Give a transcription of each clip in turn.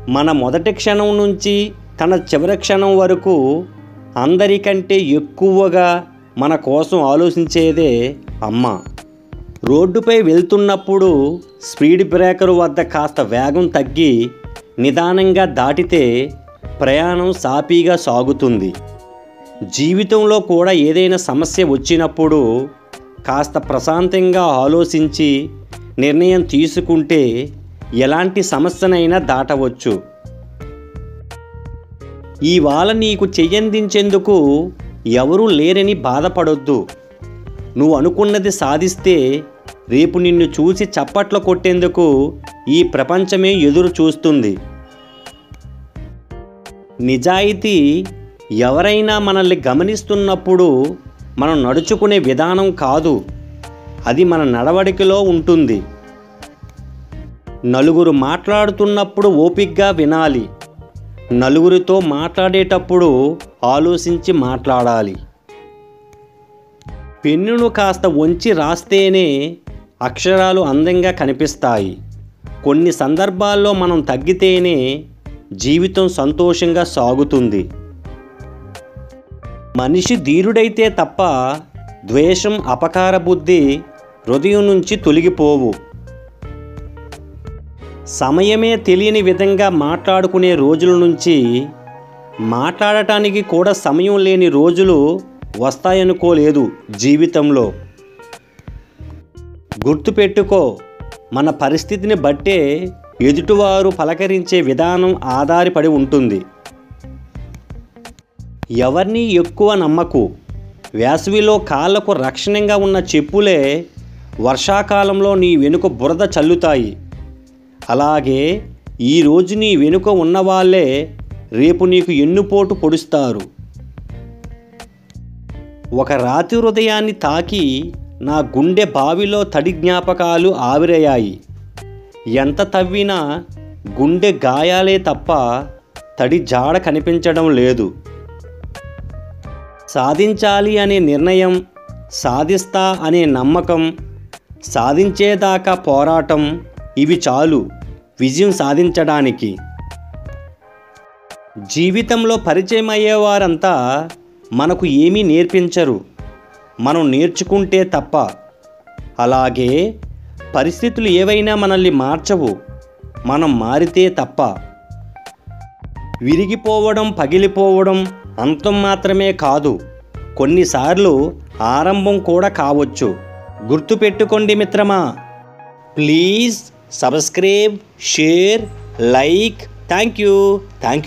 మన మొదటి క్షణం నుంచి తన చివరి క్షణం వరకు అందరికంటే ఎక్కువగా మన కోసం ఆలోచించేదే అమ్మ. రోడ్డుపై వెళ్తున్నప్పుడు స్పీడ్ బ్రేకర్ వద్ద కాస్త వేగం తగ్గి నిదానంగా దాటితే ప్రయాణం సాఫీగా సాగుతుంది. జీవితంలో కూడా ఏదైనా సమస్య వచ్చినప్పుడు కాస్త ప్రశాంతంగా ఆలోచించి నిర్ణయం తీసుకుంటే ఎలాంటి సమస్యనైనా దాటవచ్చు. ఇవాళ నీకు చెయ్యందించేందుకు ఎవరూ లేరని బాధపడొద్దు. నువ్వు అనుకున్నది సాధిస్తే రేపు నిన్ను చూసి చప్పట్లు కొట్టేందుకు ఈ ప్రపంచమే ఎదురు చూస్తుంది. నిజాయితీ ఎవరైనా మనల్ని గమనిస్తున్నప్పుడు మనం నడుచుకునే విధానం కాదు, అది మన నడవడికలో ఉంటుంది. నలుగురు మాట్లాడుతున్నప్పుడు ఓపికగా వినాలి. నలుగురితో మాట్లాడేటప్పుడు ఆలోచించి మాట్లాడాలి. పెన్నును కాస్త వంచి రాస్తేనే అక్షరాలు అందంగా కనిపిస్తాయి. కొన్ని సందర్భాల్లో మనం తగ్గితేనే జీవితం సంతోషంగా సాగుతుంది. మనిషి ధీరుడైతే తప్ప ద్వేషం, అపకార బుద్ధి హృదయం నుంచి తొలగిపోవు. సమయమే తెలియని విధంగా మాట్లాడుకునే రోజుల నుంచి మాట్లాడటానికి కూడా సమయం లేని రోజులు వస్తాయనుకోలేదు జీవితంలో. గుర్తుపెట్టుకో, మన పరిస్థితిని బట్టే ఎదుటివారు పలకరించే విధానం ఆధారపడి ఉంటుంది. ఎవరిని ఎక్కువ నమ్మకు. వేసవిలో కాళ్ళకు రక్షణంగా ఉన్న చెప్పులే వర్షాకాలంలో నీ వెనుక బురద చల్లుతాయి. అలాగే ఈరోజు నీ వెనుక ఉన్నవాళ్ళే రేపు నీకు ఎన్నుపోటు పొడుస్తారు. ఒక రాతి హృదయాన్ని తాకి నా గుండె బావిలో తడి జ్ఞాపకాలు ఆవిరయ్యాయి. ఎంత తవ్వినా గుండె గాయాలే తప్ప తడి జాడ కనిపించడం లేదు. సాధించాలి అనే నిర్ణయం, సాధిస్తా అనే నమ్మకం, సాధించేదాకా పోరాటం, ఇవి చాలు విజయం సాధించడానికి. జీవితంలో పరిచయం అయ్యేవారంతా మనకు ఏమీ నేర్పించరు, మనం నేర్చుకుంటే తప్ప. అలాగే పరిస్థితులు ఏవైనా మనల్ని మార్చవు, మనం మారితే తప్ప. విరిగిపోవడం, పగిలిపోవడం అంతం మాత్రమే కాదు, కొన్నిసార్లు ఆరంభం కూడా కావచ్చు. గుర్తుపెట్టుకోండి మిత్రమా. Please subscribe, share, like. Thank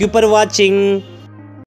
you for watching.